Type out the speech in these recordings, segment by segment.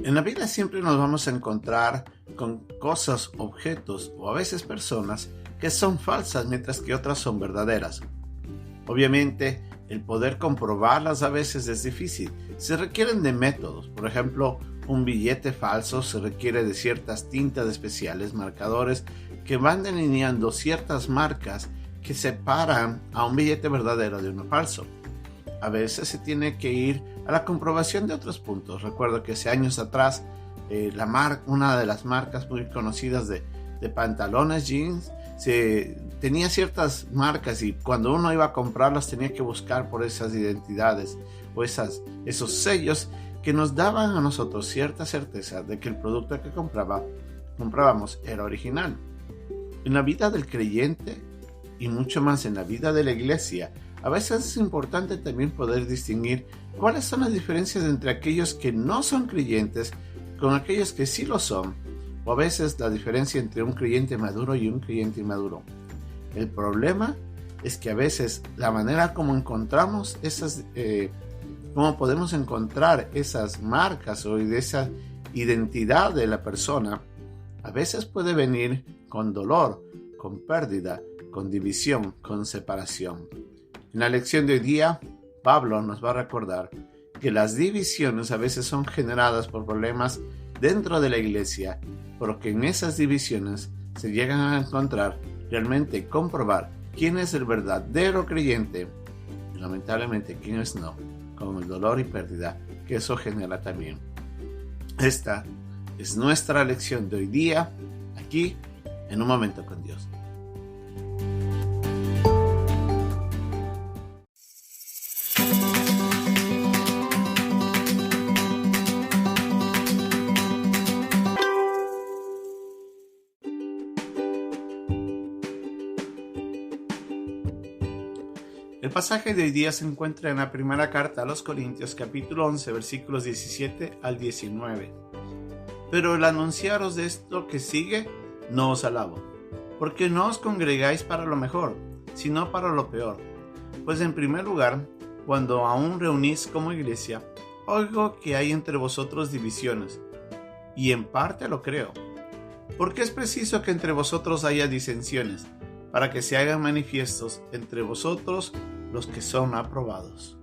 En la vida siempre nos vamos a encontrar con cosas, objetos o a veces personas que son falsas mientras que otras son verdaderas. Obviamente, el poder comprobarlas a veces es difícil. Se requieren de métodos. Por ejemplo, un billete falso se requiere de ciertas tintas especiales, marcadores que van delineando ciertas marcas que separan a un billete verdadero de uno falso. A veces se tiene que ir a la comprobación de otros puntos. Recuerdo que hace años atrás, una de las marcas muy conocidas de pantalones jeans tenía ciertas marcas y cuando uno iba a comprarlas tenía que buscar por esas identidades o esos sellos que nos daban a nosotros cierta certeza de que el producto que comprábamos era original. En la vida del creyente y mucho más en la vida de la iglesia, a veces es importante también poder distinguir cuáles son las diferencias entre aquellos que no son creyentes con aquellos que sí lo son, o a veces la diferencia entre un creyente maduro y un creyente inmaduro. El problema es que a veces la manera como encontramos cómo podemos encontrar esas marcas o de esa identidad de la persona, a veces puede venir con dolor, con pérdida, con división, con separación. En la lección de hoy día, Pablo nos va a recordar que las divisiones a veces son generadas por problemas dentro de la iglesia, porque en esas divisiones se llegan a encontrar realmente comprobar quién es el verdadero creyente y lamentablemente quién es no, con el dolor y pérdida que eso genera también. Esta es nuestra lección de hoy día, aquí en Un Momento con Dios. El pasaje de hoy día se encuentra en la primera carta a los Corintios, capítulo 11, versículos 17 al 19. Pero el anunciaros de esto que sigue, no os alabo, porque no os congregáis para lo mejor, sino para lo peor. Pues en primer lugar, cuando aún reunís como iglesia, oigo que hay entre vosotros divisiones, y en parte lo creo, porque es preciso que entre vosotros haya disensiones, para que se hagan manifiestos entre vosotros los que son aprobados.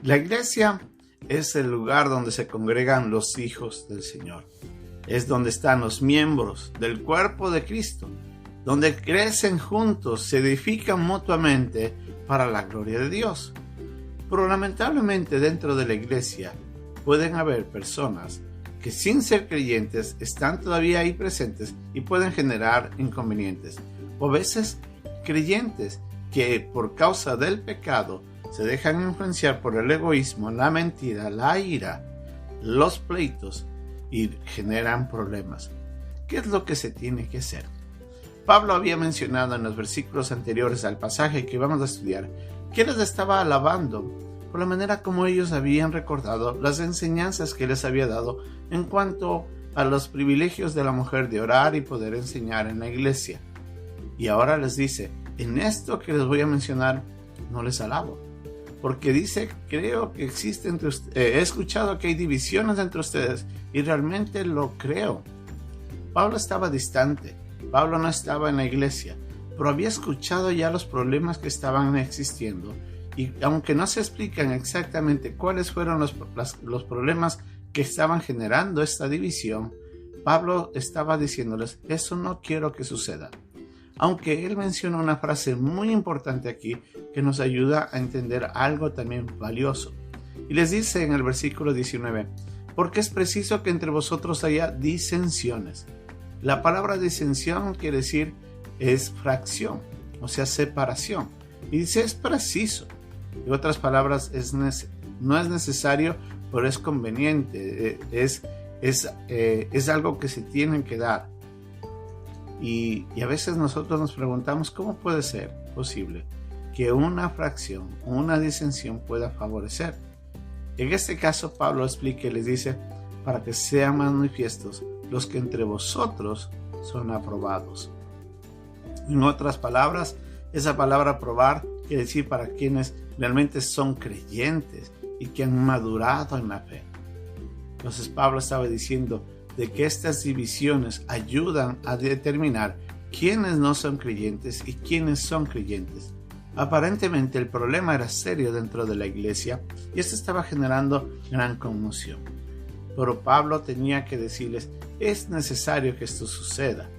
La iglesia es el lugar donde se congregan los hijos del Señor. Es donde están los miembros del cuerpo de Cristo, donde crecen juntos, se edifican mutuamente para la gloria de Dios. Pero lamentablemente dentro de la iglesia pueden haber personas que sin ser creyentes están todavía ahí presentes y pueden generar inconvenientes. O a veces creyentes que por causa del pecado se dejan influenciar por el egoísmo, la mentira, la ira, los pleitos y generan problemas. ¿Qué es lo que se tiene que hacer? Pablo había mencionado en los versículos anteriores al pasaje que vamos a estudiar que les estaba alabando por la manera como ellos habían recordado las enseñanzas que les había dado en cuanto a los privilegios de la mujer de orar y poder enseñar en la iglesia. Y ahora les dice, en esto que les voy a mencionar, no les alabo. Porque dice, creo que existe entre ustedes, he escuchado que hay divisiones entre ustedes y realmente lo creo. Pablo estaba distante, Pablo no estaba en la iglesia, pero había escuchado ya los problemas que estaban existiendo y aunque no se explican exactamente cuáles fueron los problemas que estaban generando esta división, Pablo estaba diciéndoles, eso no quiero que suceda. Aunque él menciona una frase muy importante aquí que nos ayuda a entender algo también valioso. Y les dice en el versículo 19, porque es preciso que entre vosotros haya disensiones. La palabra disensión quiere decir es fracción, o sea, separación. Y dice es preciso. En otras palabras, no es necesario, pero es conveniente. Es algo que se tiene que dar. Y a veces nosotros nos preguntamos cómo puede ser posible que una fracción, una disensión pueda favorecer. En este caso Pablo explica y les dice, para que sean manifiestos los que entre vosotros son aprobados. En otras palabras, esa palabra probar quiere decir para quienes realmente son creyentes y que han madurado en la fe. Entonces Pablo estaba diciendo de que estas divisiones ayudan a determinar quiénes no son creyentes y quiénes son creyentes. Aparentemente el problema era serio dentro de la iglesia y esto estaba generando gran conmoción. Pero Pablo tenía que decirles, es necesario que esto suceda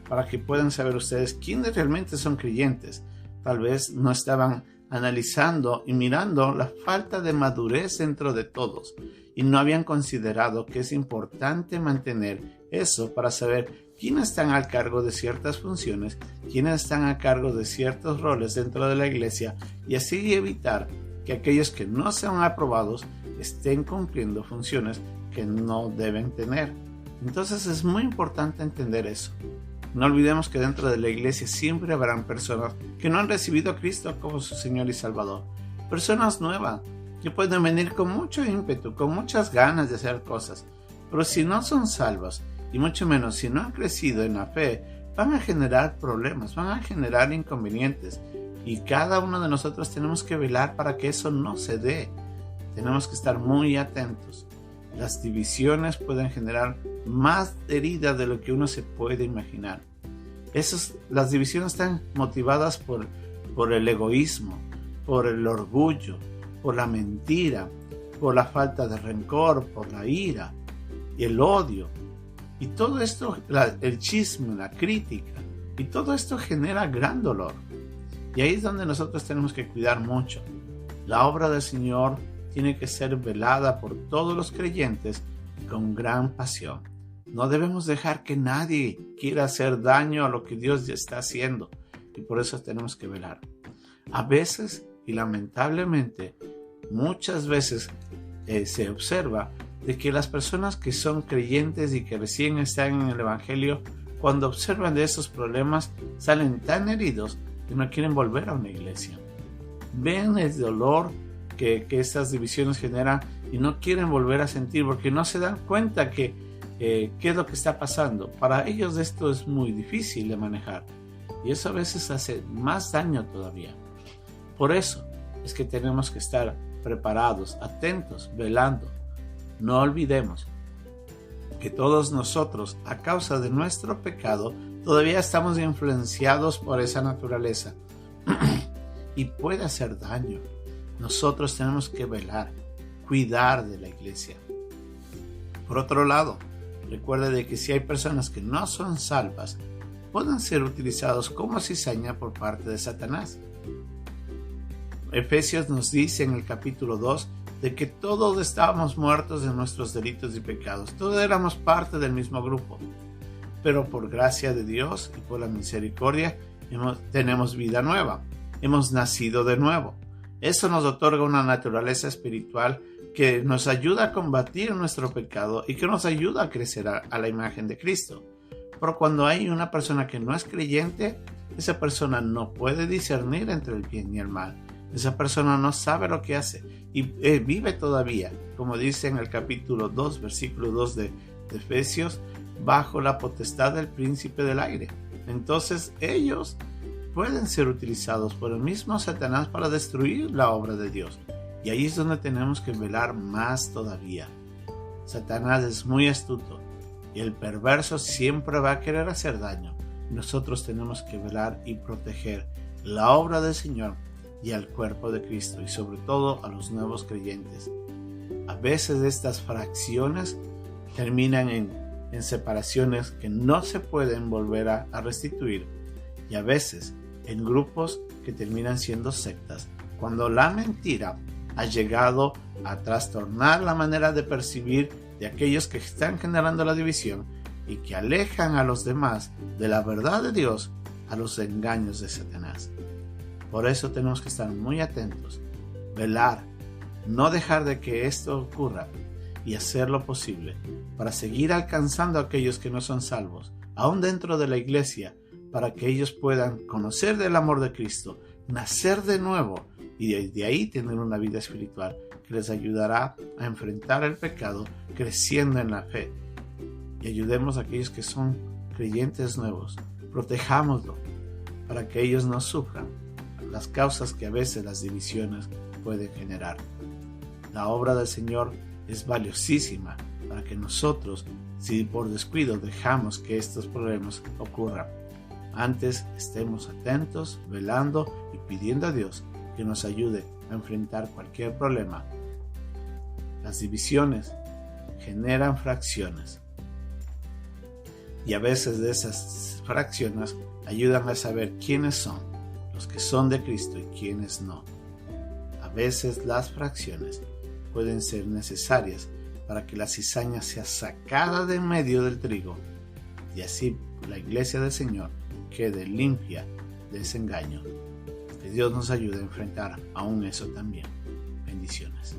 para que puedan saber ustedes quiénes realmente son creyentes. Tal vez no estaban analizando y mirando la falta de madurez dentro de todos y no habían considerado que es importante mantener eso para saber quiénes están al cargo de ciertas funciones, quiénes están a cargo de ciertos roles dentro de la iglesia y así evitar que aquellos que no sean aprobados estén cumpliendo funciones que no deben tener. Entonces es muy importante entender eso. No olvidemos que dentro de la iglesia siempre habrán personas que no han recibido a Cristo como su Señor y Salvador. Personas nuevas que pueden venir con mucho ímpetu, con muchas ganas de hacer cosas, pero si no son salvos y mucho menos si no han crecido en la fe, van a generar problemas, van a generar inconvenientes y cada uno de nosotros tenemos que velar para que eso no se dé. Tenemos que estar muy atentos. Las divisiones pueden generar más heridas de lo que uno se puede imaginar. Las divisiones están motivadas por el egoísmo, por el orgullo, por la mentira, por la falta de rencor, por la ira y el odio. Y todo esto, el chisme, la crítica, y todo esto genera gran dolor. Y ahí es donde nosotros tenemos que cuidar mucho. La obra del Señor tiene que ser velada por todos los creyentes con gran pasión. No debemos dejar que nadie quiera hacer daño a lo que Dios ya está haciendo y por eso tenemos que velar. A veces y lamentablemente muchas veces se observa de que las personas que son creyentes y que recién están en el Evangelio, cuando observan de esos problemas salen tan heridos que no quieren volver a una iglesia. Ven el dolor que estas divisiones generan y no quieren volver a sentir porque no se dan cuenta qué es lo que está pasando. Para ellos esto es muy difícil de manejar y eso a veces hace más daño todavía. Por eso es que tenemos que estar preparados, atentos, velando. No olvidemos que todos nosotros, a causa de nuestro pecado, todavía estamos influenciados por esa naturaleza y puede hacer daño. Nosotros tenemos que velar, cuidar de la iglesia. Por otro lado, recuerde de que si hay personas que no son salvas, pueden ser utilizados como cizaña por parte de Satanás. Efesios nos dice en el capítulo 2 de que todos estábamos muertos en nuestros delitos y pecados. Todos éramos parte del mismo grupo. Pero por gracia de Dios y por la misericordia tenemos vida nueva. Hemos nacido de nuevo. Eso nos otorga una naturaleza espiritual que nos ayuda a combatir nuestro pecado y que nos ayuda a crecer a la imagen de Cristo. Pero cuando hay una persona que no es creyente, esa persona no puede discernir entre el bien y el mal. Esa persona no sabe lo que hace y vive todavía, como dice en el capítulo 2, versículo 2 de Efesios, bajo la potestad del príncipe del aire. Entonces ellos pueden ser utilizados por el mismo Satanás para destruir la obra de Dios. Y ahí es donde tenemos que velar más todavía. Satanás es muy astuto y el perverso siempre va a querer hacer daño. Nosotros tenemos que velar y proteger la obra del Señor y al cuerpo de Cristo y sobre todo a los nuevos creyentes. A veces estas fracciones terminan en separaciones que no se pueden volver a restituir y a veces en grupos que terminan siendo sectas cuando la mentira ha llegado a trastornar la manera de percibir de aquellos que están generando la división y que alejan a los demás de la verdad de Dios a los engaños de Satanás. Por eso tenemos que estar muy atentos, velar, no dejar de que esto ocurra y hacer lo posible para seguir alcanzando a aquellos que no son salvos, aún dentro de la iglesia, para que ellos puedan conocer del amor de Cristo, nacer de nuevo y desde ahí tener una vida espiritual que les ayudará a enfrentar el pecado creciendo en la fe. Y ayudemos a aquellos que son creyentes nuevos, protejámoslo, para que ellos no sufran las causas que a veces las divisiones pueden generar. La obra del Señor es valiosísima para que nosotros, si por descuido dejamos que estos problemas ocurran, antes estemos atentos, velando y pidiendo a Dios que nos ayude a enfrentar cualquier problema. Las divisiones generan fracciones y a veces de esas fracciones ayudan a saber quiénes son los que son de Cristo y quiénes no. A veces las fracciones pueden ser necesarias para que la cizaña sea sacada de en medio del trigo y así la iglesia del Señor quede limpia de ese engaño. Que Dios nos ayude a enfrentar aún eso también. Bendiciones.